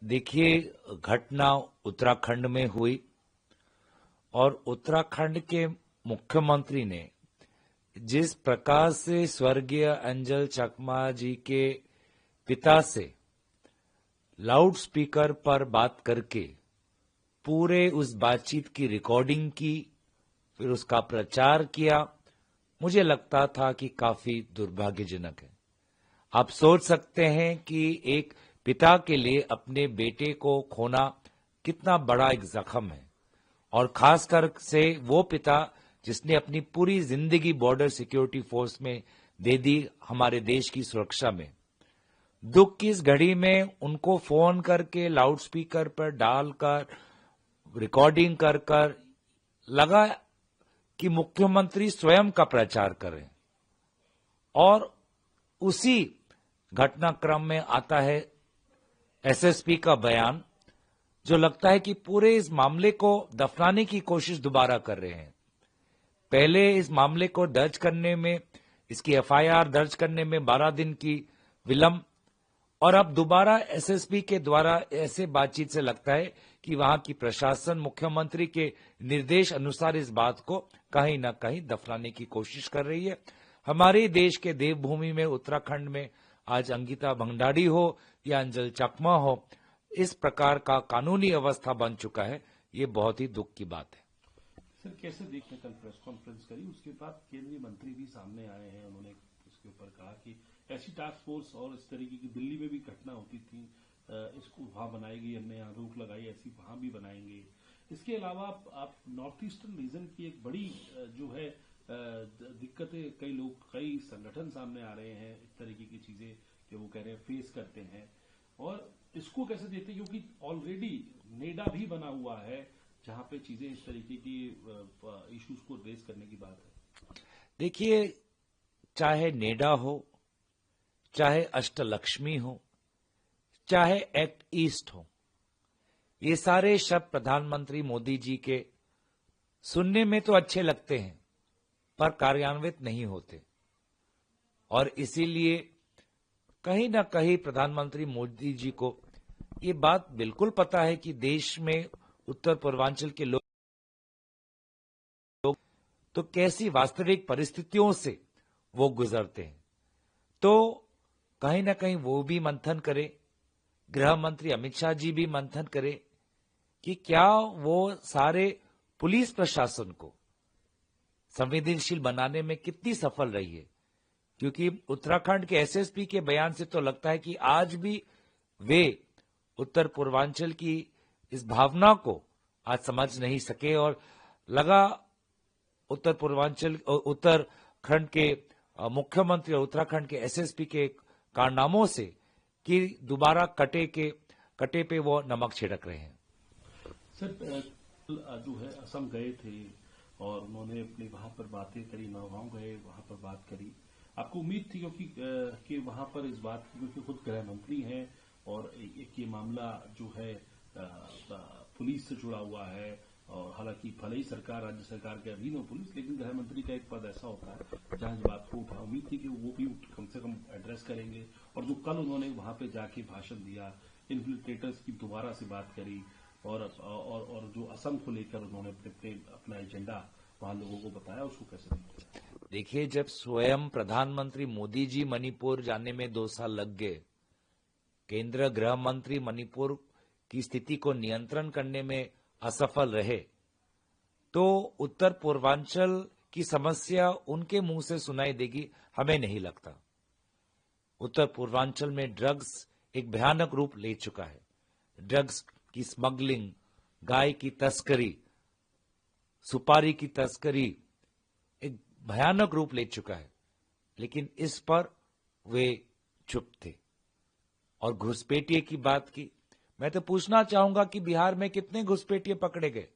देखिए, घटना उत्तराखंड में हुई और उत्तराखंड के मुख्यमंत्री ने जिस प्रकार से स्वर्गीय अंजल चकमा जी के पिता से लाउड स्पीकर पर बात करके पूरे उस बातचीत की रिकॉर्डिंग की, फिर उसका प्रचार किया, मुझे लगता था कि काफी दुर्भाग्यजनक है। आप सोच सकते हैं कि एक पिता के लिए अपने बेटे को खोना कितना बड़ा एक जख्म है, और खासकर से वो पिता जिसने अपनी पूरी जिंदगी बॉर्डर सिक्योरिटी फोर्स में दे दी हमारे देश की सुरक्षा में। दुख की इस घड़ी में उनको फोन करके लाउड स्पीकर पर डालकर रिकॉर्डिंग कर कर लगा कि मुख्यमंत्री स्वयं का प्रचार करें, और उसी घटनाक्रम में आता है एसएसपी का बयान, जो लगता है कि पूरे इस मामले को दफनाने की कोशिश दोबारा कर रहे हैं। पहले इस मामले को दर्ज करने में, इसकी एफआईआर दर्ज करने में 12 दिन की विलंब, और अब दोबारा एसएसपी के द्वारा ऐसे बातचीत से लगता है कि वहां की प्रशासन मुख्यमंत्री के निर्देश अनुसार इस बात को कहीं न कहीं दफनाने की कोशिश कर रही है। हमारे देश के देवभूमि में उत्तराखंड में आज अंकिता भंडारी हो या अंजल चकमा हो, इस प्रकार का कानूनी अवस्था बन चुका है। ये बहुत ही दुख की बात है। सर, कैसे देखते कल प्रेस कॉन्फ्रेंस करी, उसके बाद केंद्रीय मंत्री भी सामने आए हैं, उन्होंने इसके ऊपर कहा कि ऐसी टास्क फोर्स और इस तरीके की दिल्ली में भी घटना होती थी, इसको वहां बनाएगी, हमने यहाँ रोक लगाई, ऐसी वहां भी बनाएंगे। इसके अलावा आप नॉर्थ ईस्टर्न रीजन की एक बड़ी जो है दिक्कतें, कई संगठन सामने आ रहे हैं, इस तरीके की चीजें कि वो कह रहे हैं फेस करते हैं, और इसको कैसे देते हैं, क्योंकि ऑलरेडी नेडा भी बना हुआ है जहां पे चीजें इस तरीके की इश्यूज को रेज करने की बात है। देखिए, चाहे नेडा हो, चाहे अष्टलक्ष्मी हो, चाहे एक्ट ईस्ट हो, ये सारे शब्द प्रधानमंत्री मोदी जी के सुनने में तो अच्छे लगते हैं पर कार्यान्वित नहीं होते, और इसीलिए कहीं ना कहीं प्रधानमंत्री मोदी जी को ये बात बिल्कुल पता है कि देश में उत्तर पूर्वांचल के लोग तो कैसी वास्तविक परिस्थितियों से वो गुजरते हैं। तो कहीं ना कहीं वो भी मंथन करे, गृह मंत्री अमित शाह जी भी मंथन करे कि क्या वो सारे पुलिस प्रशासन को संवेदनशील बनाने में कितनी सफल रही है। क्योंकि उत्तराखंड के एसएसपी के बयान से तो लगता है कि आज भी वे उत्तर पूर्वांचल की इस भावना को आज समझ नहीं सके, और लगा उत्तराखंड के मुख्यमंत्री और उत्तराखंड के एसएसपी के कारनामों से कि दोबारा कटे पे वो नमक छिड़क रहे हैं। सर, जो है असम गए थे और उन्होंने अपनी वहां पर बातें करी, नौगांव गए, वहां पर बात करी, आपको उम्मीद थी कि वहां पर इस बात की, क्योंकि खुद गृह मंत्री हैं और एक ये मामला जो है पुलिस से जुड़ा हुआ है, और हालांकि भले ही सरकार राज्य सरकार के अधीन हो पुलिस, लेकिन गृह मंत्री का एक पद ऐसा होता है जहां इस बात को उठा, उम्मीद थी कि वो भी कम से कम एड्रेस करेंगे। और जो कल उन्होंने वहां पे जाके भाषण दिया, इन्फ्लिट्रेटर्स की दोबारा से बात करी, और जो असम को लेकर उन्होंने अपना एजेंडा वहां लोगों को बताया, उसको कैसे देखते हैं? देखिए, जब स्वयं प्रधानमंत्री मोदी जी मणिपुर जाने में 2 साल लग गए, केंद्र गृह मंत्री मणिपुर की स्थिति को नियंत्रण करने में असफल रहे, तो उत्तर पूर्वांचल की समस्या उनके मुंह से सुनाई देगी, हमें नहीं लगता। उत्तर पूर्वांचल में ड्रग्स एक भयानक रूप ले चुका है। ड्रग्स की स्मगलिंग, गाय की तस्करी, सुपारी की तस्करी एक भयानक रूप ले चुका है, लेकिन इस पर वे चुप थे। और घुसपैठिए की बात की, मैं तो पूछना चाहूंगा कि बिहार में कितने घुसपैठिए पकड़े गए,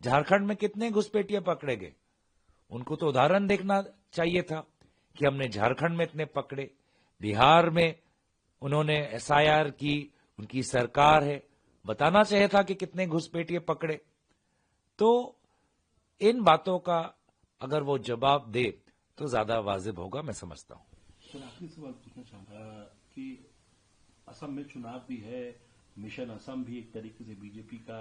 झारखंड में कितने घुसपैठिए पकड़े गए। उनको तो उदाहरण देखना चाहिए था कि हमने झारखंड में इतने पकड़े, बिहार में उन्होंने एसआईआर की, उनकी सरकार है, बताना चाहिए था कि कितने घुसपैठिए पकड़े। तो इन बातों का अगर वो जवाब दे तो ज्यादा वाजिब होगा, मैं समझता हूं। सर, आखिरी सवाल पूछना चाहूंगा कि असम में चुनाव भी है, मिशन असम भी एक तरीके से बीजेपी का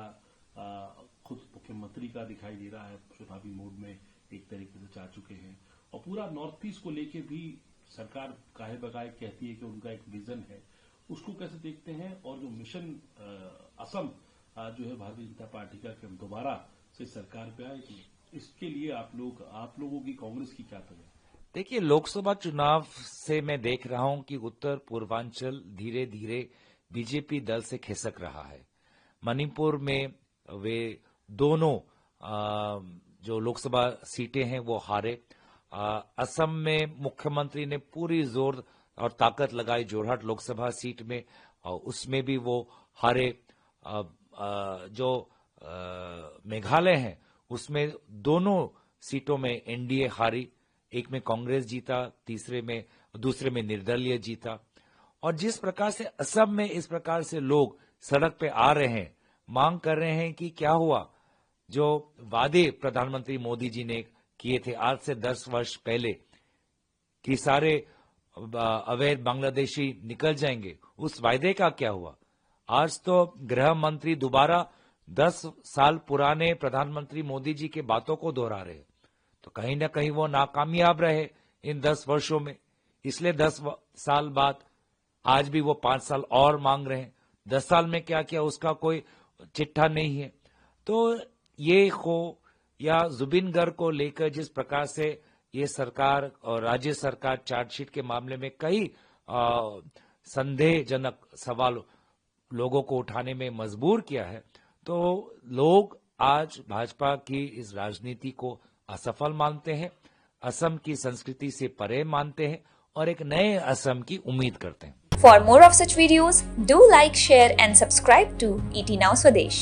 खुद मुख्यमंत्री का दिखाई दे रहा है, चुनावी मोड में एक तरीके से जा चुके हैं। और पूरा नॉर्थ ईस्ट को लेके भी सरकार काहे बगाए कहती है कि उनका एक विजन है, उसको कैसे देखते हैं? और जो मिशन असम जो है भारतीय जनता पार्टी का कि हम दोबारा से सरकार पे आए, इसके लिए आप लोगों की, कांग्रेस की क्या तरह? देखिए, लोकसभा चुनाव से मैं देख रहा हूं कि उत्तर पूर्वांचल धीरे धीरे बीजेपी दल से खिसक रहा है। मणिपुर में वे दोनों जो लोकसभा सीटें हैं वो हारे। असम में मुख्यमंत्री ने पूरी जोर और ताकत लगाई जोरहाट लोकसभा सीट में, और उसमें भी वो हारे। जो मेघालय है उसमें दोनों सीटों में एनडीए हारी, एक में कांग्रेस जीता, दूसरे में निर्दलीय जीता। और जिस प्रकार से असम में इस प्रकार से लोग सड़क पे आ रहे हैं, मांग कर रहे हैं कि क्या हुआ, जो वादे प्रधानमंत्री मोदी जी ने किए थे आज से 10 वर्ष पहले कि सारे अवैध बांग्लादेशी निकल जाएंगे, उस वायदे का क्या हुआ? आज तो गृह मंत्री दोबारा 10 साल पुराने प्रधानमंत्री मोदी जी के बातों को दोहरा रहे हैं। तो कहीं ना कहीं वो नाकामयाब रहे इन 10 वर्षों में, इसलिए 10 साल बाद आज भी वो 5 साल और मांग रहे हैं। 10 साल में क्या किया उसका कोई चिट्ठा नहीं है। तो ये हो या जुबिन गर्ग को लेकर जिस प्रकार से ये सरकार और राज्य सरकार चार्जशीट के मामले में कई संदेहजनक सवाल लोगों को उठाने में मजबूर किया है, तो लोग आज भाजपा की इस राजनीति को असफल मानते हैं, असम की संस्कृति से परे मानते हैं और एक नए असम की उम्मीद करते हैं। For more of such videos, do like, share and subscribe to ET Now Swadesh.